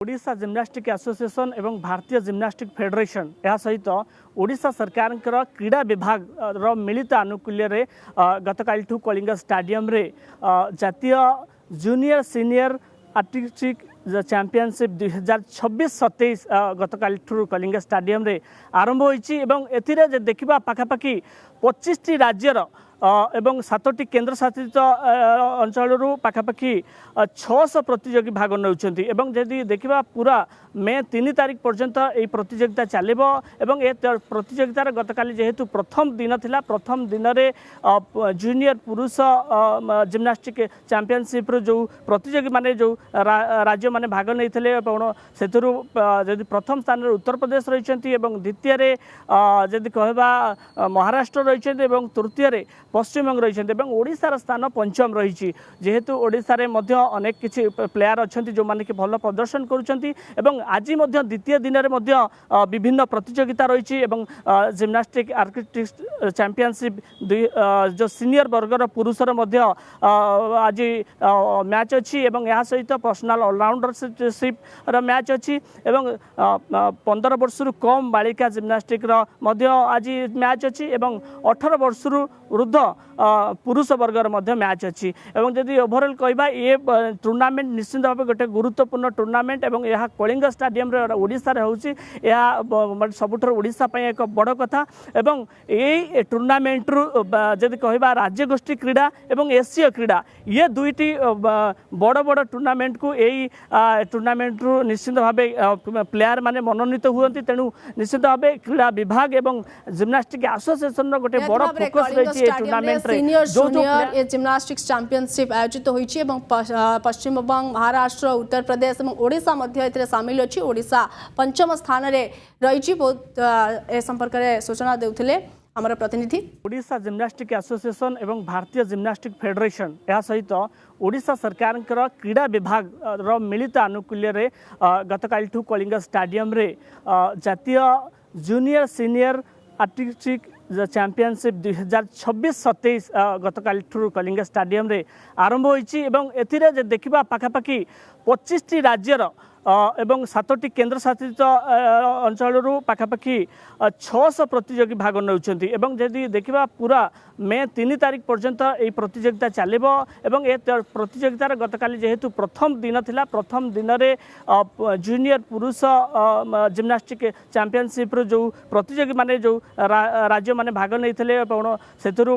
Odisha gymnastic association एवं भारतीय gymnastic federation यह सहित ओडिशा सरकार क्रीड़ा विभाग मिलित आनुकूल्य गतकाल कलिंग स्टाडियम रे जातीय जूनियर सीनियर आर्टिस्टिक चैंपियनशिप 2026-27 गतकाल कलिंग स्टाडियम रे आरंभ होईची एवं एथिरे जे देखिबा पाखापाखि 25टी राज्यर एवं 7टी केन्द्र शासित अंचल पाखापाखि 600 प्रतियोगी भाग नौछंती एवं जदि देखिबा पूरा मे 3 तारिख पर्यंत यह प्रतियोगिता चलिबो एवं ए प्रतियोगितार गतकाली जेहेतु प्रथम दिन थिला प्रथम दिन रे जूनियर पुरुष जिम्नास्टिक चैंपियनशिप रो जो प्रतियोगी माने जो राज्य माने भाग नैथिले सेथुरु जदि प्रथम स्थान रे उत्तर प्रदेश रहिसंती एवं द्वितीय रे जदि कहबा महाराष्ट्र रहिसंती एवं तृतीय रे पश्चिमबंग रही ओडिशार स्थान पंचम रही जेहेतु ओडिशा रे मध्य अनेक किछि प्लेयर अच्छा जो माने कि भल प्रदर्शन करुँच आज द्वितीय दिन में विभिन्न प्रतियोगिता रही जिम्नास्टिक आर्टिस्टिक चैंपियनशिप जो सीनियर वर्गर पुरुषर आज मैच अच्छी यह सहित पर्सनल ऑलराउंडरशिप मैच अच्छी 15 वर्ष कम बालिका जिम्नास्टिक आज मैच अच्छी 18 वर्ष वृद्ध पुरुष वर्गर मैच अच्छी जदि ओभरऑल कहबा ये टूर्नामेंट निश्चित भाव गोटे गुरुत्वपूर्ण टूर्नामेंट यह कलिंग स्टाडियम ओडिशा रे होउची यह सबुठर ओडिशा पय एक बड़ कथा एवं ये टूर्नामेंट रु जदि कहबा राज्य गोष्ठी क्रीड़ा एवं एशिया क्रीड़ा ये दुईटी बड़ बड़ टूर्नामेंट को यही टूर्नामेंट रु निश्चित भाव प्लेयर माने मनोनीत हुअंती तेणु निश्चित भाव क्रीड़ा विभाग एवं जिम्नास्टिक एसोसिएशन गोटे बड़ फोकस रही टूर्नामेंट सीनियर जूनियर ये जिम्नास्टिक्स चैंपियनशिप आयोजित होईची एवं पश्चिम बंग महाराष्ट्र उत्तर प्रदेश और ओडिशा मध्य एथिरे शामिल अछि ओडिशा पंचम स्थान रे रहिची बहुत ए संपर्क रे सूचना देउथिले हमर प्रतिनिधि ओडिशा जिम्नास्टिक एसोसिएशन एवं भारतीय जिम्नास्टिक फेडरेशन यह सहित ओडिशा सरकार क्रीड़ा विभाग मिलित आनुकूल्य गतकाल कलिंग स्टाडियम रे जातीय जूनियर सीनियर आर्टिस्टिक चैंपियनशिप 2026-27 गतकाल कलिंग स्टाडियम रे आरंभ होईची एथिरे जे देखिबा पाखापाखि 25टी राज्यर एवं 7टी केन्द्र शासित अंचल पाखापाखि 600 प्रतियोगी भाग नौछंती जदि देखिबा पूरा मे 3 तारिख पर्यंत यह प्रतियोगिता चलिबो ए प्रतियोगितार गतकाली जेहेतु प्रथम दिन थिला प्रथम दिन रे जूनियर पुरुष जिम्नास्टिक चैंपियनशिप रो जो प्रतियोगी माने जो राज्य माने भाग नैथिले सेथुरु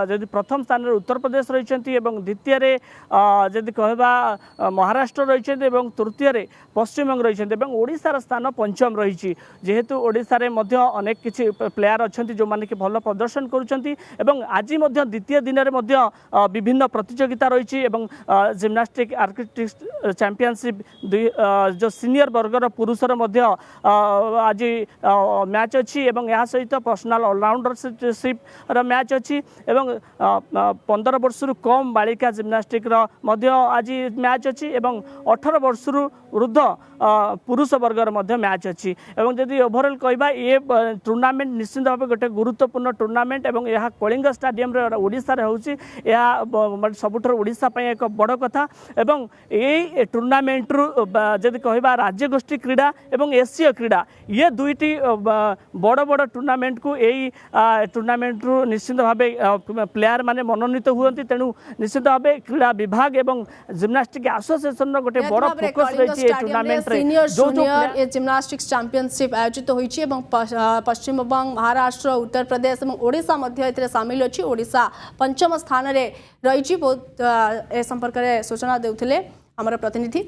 जदि प्रथम स्थान रे उत्तर प्रदेश रहिसंती एवं द्वितीय रे जदि कहबा महाराष्ट्र रहिसंती एवं तृतीय रे पश्चिमबंग रही ओडिशार स्थान पंचम रही जेहेतु ओडिशा रे मध्य अनेक किछि प्लेयर अच्छा जो माने कि भल प्रदर्शन करुँच आज द्वितीय दिन में विभिन्न प्रतियोगिता रही जिम्नास्टिक आर्टिस्टिक चैंपियनशिप जो सीनियर वर्गर पुरुषर आज मैच अच्छी यह सहित पर्सनल ऑलराउंडरशिप मैच अच्छी 15 वर्ष कम बालिका जिम्नास्टिक आज मैच अच्छी 18 वर्ष वृद्ध पुरुष वर्गर मैच अच्छी जदि ओभरऑल कहबा ये टूर्नामेंट निश्चित भाव गोटे गुरुत्वपूर्ण टूर्नामेंट यह कलिंग स्टाडियम ओडिशा रे होउची यह सबुठर ओडिशा पय एक बड़ कथा यही टूर्नामेंट रु जदि कहबा राज्य गोष्ठी क्रीड़ा एवं एशिया क्रीड़ा ये दुईटी बड़ बड़ टूर्नामेंट को यही टूर्नामेंट रु निश्चित भाव प्लेयर माने मनोनीत हुअंती तेणु निश्चित भाव क्रीड़ा विभाग एवं जिम्नास्टिक एसोसिएशन गोटे बड़ फोकस रही टूर्नामेंट सीनियर जूनियर ये जिम्नास्टिक्स चैंपियनशिप आयोजित होईची एवं पश्चिम बंग महाराष्ट्र उत्तर प्रदेश और ओडिशा मध्य एथिरे शामिल अछि ओडिशा पंचम स्थान रे रहिची बहुत ए संपर्क रे सूचना देउथिले हमर प्रतिनिधि।